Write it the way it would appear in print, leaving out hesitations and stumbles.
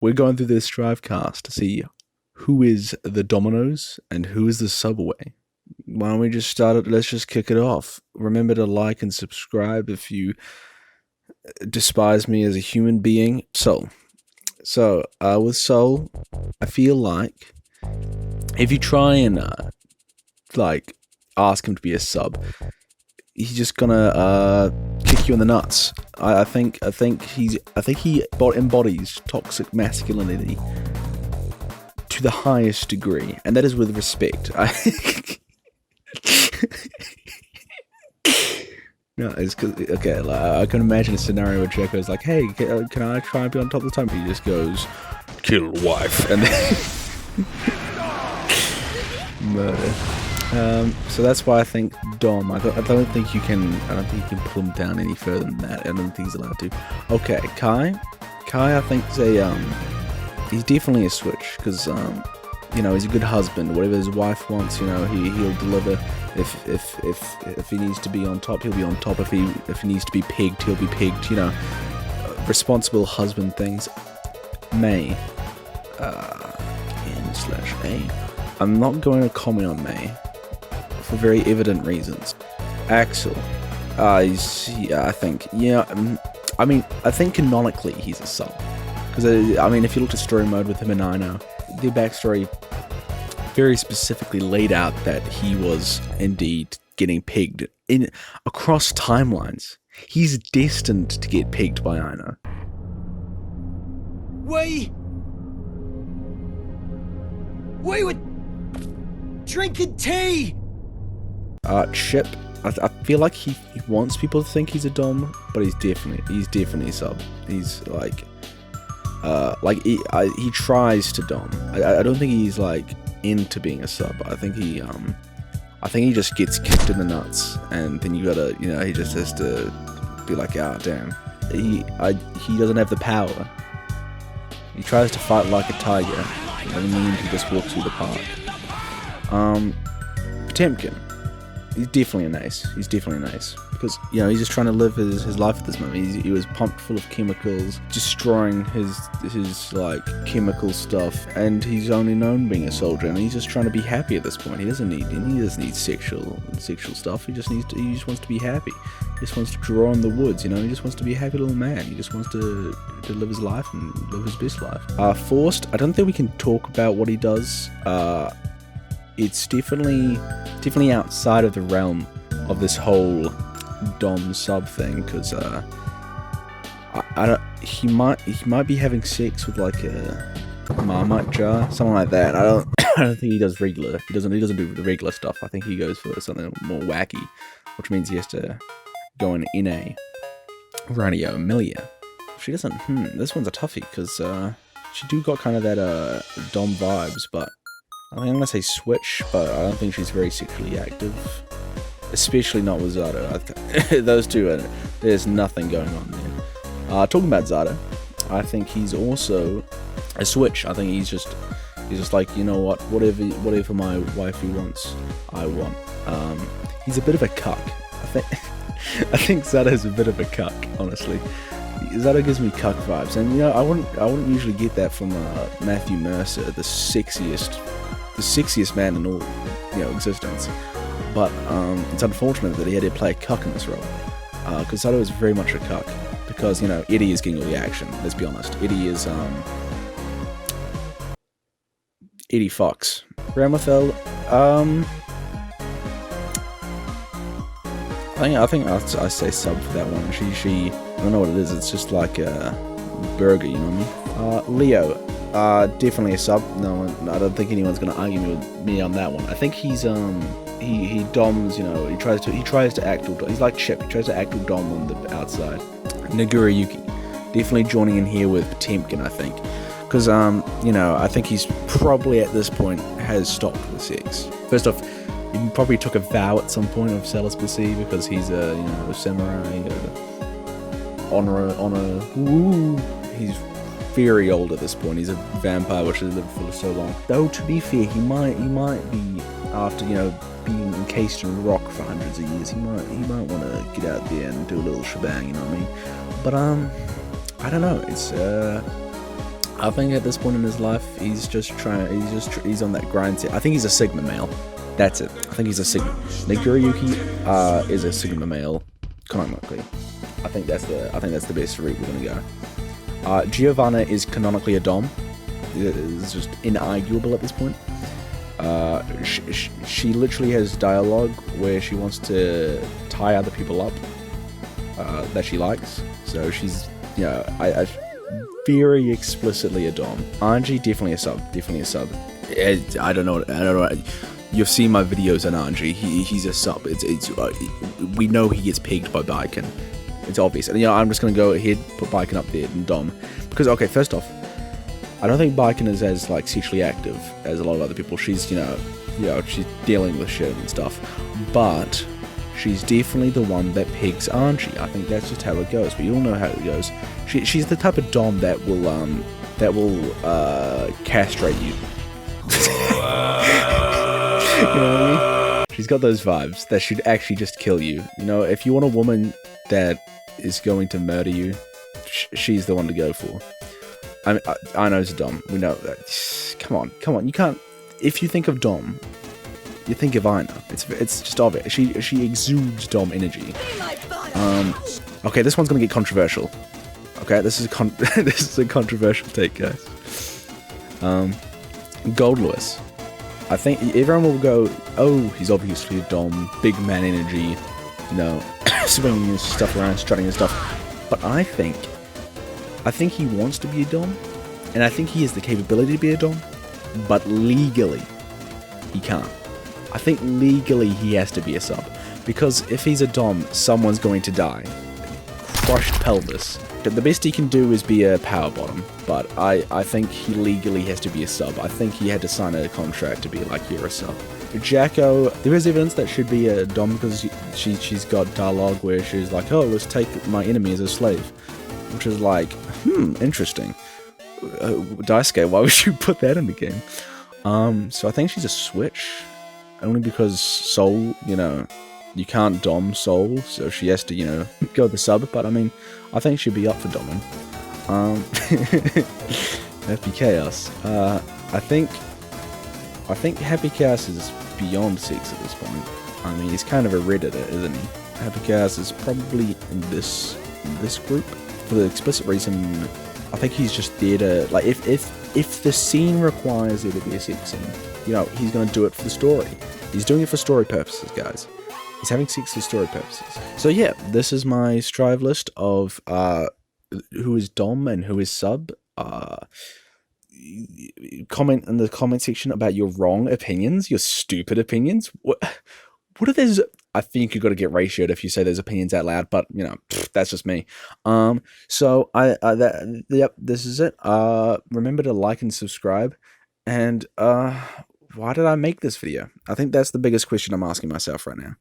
We're going through this Strivecast to see who is the Dominoes and who is the Subway. Why don't we just start it? Let's just kick it off. Remember to like and subscribe if you despise me as a human being. So with Soul, I feel like if you try and ask him to be a sub, he's just gonna kick you in the nuts. I think he embodies toxic masculinity to the highest degree, and that is with respect. No, it's cause, okay. I can imagine a scenario where Jacko's like, "Hey, can I try and be on top of the time?" He just goes, "Kill wife," and then murder. So that's why I think Dom. I don't think you can pull him down any further than that. I don't think he's allowed to. Okay, Kai, I think he's definitely a switch because he's a good husband. Whatever his wife wants, he'll deliver. If he needs to be on top, he'll be on top. If he needs to be pegged, he'll be pegged. Responsible husband things. May N/A. I'm not going to comment on May for very evident reasons. Axel, I think canonically he's a sub. Because, if you looked at story mode with him and Aino, their backstory very specifically laid out that he was indeed getting pegged across timelines. He's destined to get pegged by Aino. We were drinking tea! Chip, I feel like he wants people to think he's a dom, but he's definitely a sub. He's he tries to dom. I don't think he's into being a sub. I think he just gets kicked in the nuts, and then you gotta, he just has to be like, damn. He doesn't have the power. He tries to fight like a tiger, and then he just walks through the park. Potemkin. He's definitely an ace. Because, he's just trying to live his life at this moment. He was pumped full of chemicals, destroying his chemical stuff, and he's only known being a soldier, and he's just trying to be happy at this point. He doesn't need sexual stuff. He just wants to be happy. He just wants to draw in the woods, he just wants to be a happy little man. He just wants to live his life and live his best life. Forced, I don't think we can talk about what he does. It's definitely outside of the realm of this whole dom sub thing, because he might be having sex with a Marmite jar, something like that. I don't think he does regular. He doesn't do the regular stuff. I think he goes for something more wacky, which means he has to go in NA. Radio Amelia. She doesn't. This one's a toughie because she do got kind of that dom vibes, but I think I'm gonna say switch, but I don't think she's very sexually active, especially not with Zato. Those two, there's nothing going on there. Talking about Zato, I think he's also a switch. I think he's just like, whatever my wifey wants, I want. He's a bit of a cuck. I think Zato's a bit of a cuck, honestly. Zato gives me cuck vibes, and I wouldn't usually get that from Matthew Mercer, the sexiest man in all existence. But it's unfortunate that he had to play a cuck in this role, because Zato is very much a cuck. Because Eddie is getting all the action. Let's be honest. Eddie is Eddie Fox. Ramathel. I think I say sub for that one. She I don't know what it is. It's just like a burger, you know what I mean? Leo. Definitely a sub. No, I don't think anyone's gonna argue with me on that one. I think he's he doms. He tries to act. He's like Chip. He tries to act dom on the outside. Nagura Yuki, definitely joining in here with Potemkin. I think, because I think he's probably at this point has stopped with sex. First off, he probably took a vow at some point of celibacy because he's a samurai, honor. He's very old at this point. He's a vampire which has lived for so long. Though to be fair, he might be after being encased in rock for hundreds of years. He might want to get out there and do a little shebang. You know what I mean? But I don't know. It's I think at this point in his life, he's just trying. He's on that grind. I think he's a Sigma male. That's it. I think he's a Sigma. Naguriyuki is a Sigma male, canonically. I think that's the best route we're gonna go. Giovanna is canonically a dom. It's just inarguable at this point. She literally has dialogue where she wants to tie other people up that she likes. So she's, you know, I very explicitly a dom. Anji, definitely a sub. I don't know. You've seen my videos on Anji. He's a sub. We know he gets pegged by Baiken. It's obvious. And, you know, I'm just gonna go ahead, put Baiken up there and dom, because, okay, first off, I don't think Baiken is as, like, sexually active as a lot of other people. She's, you know, she's dealing with shit and stuff, but she's definitely the one that pegs Anji. I think that's just how it goes. We all know how it goes. She's the type of dom that will castrate you. You know what I mean? She's got those vibes that should actually just kill you. You know, if you want a woman that is going to murder you, she's the one to go for. I mean, I know it's a dom. We know that. Come on. You can't. If you think of dom, you think of Ina. It's just obvious. She exudes dom energy. Okay, this one's gonna get controversial. Okay, this is a controversial take, guys. Gold Lewis. I think everyone will go, oh, he's obviously a dom, big man energy, you know, swinging his stuff around, strutting his stuff. But I think he wants to be a dom, and I think he has the capability to be a dom, but legally, he can't. I think legally he has to be a sub, because if he's a dom, someone's going to die. Crushed pelvis. The best he can do is be a power bottom, but I think he legally has to be a sub. I think he had to sign a contract to be like, you're a sub. Jacko, there is evidence that should be a dom because she's got dialogue where she's like, oh, let's take my enemy as a slave. Which is like, interesting. Daisuke, why would you put that in the game? So I think she's a switch. Only because Soul, you know, you can't dom Soul, so she has to, you know, go the sub. But I mean, I think she'd be up for doming. Happy Chaos. I think Happy Chaos is beyond sex at this point. I mean, he's kind of a redditor, isn't he? Happy Chaos is probably in this group for the explicit reason. I think he's just there to, like, if the scene requires there to be a sex scene, you know, he's gonna do it for the story. He's doing it for story purposes, guys. He's having sex for story purposes. So yeah, this is my strive list of who is dom and who is sub. Comment in the comment section about your wrong opinions, your stupid opinions. What are those? I think you got to get ratioed if you say those opinions out loud, but you know, that's just me. So yep, this is it. Remember to like and subscribe, and why did I make this video? I think that's the biggest question I'm asking myself right now.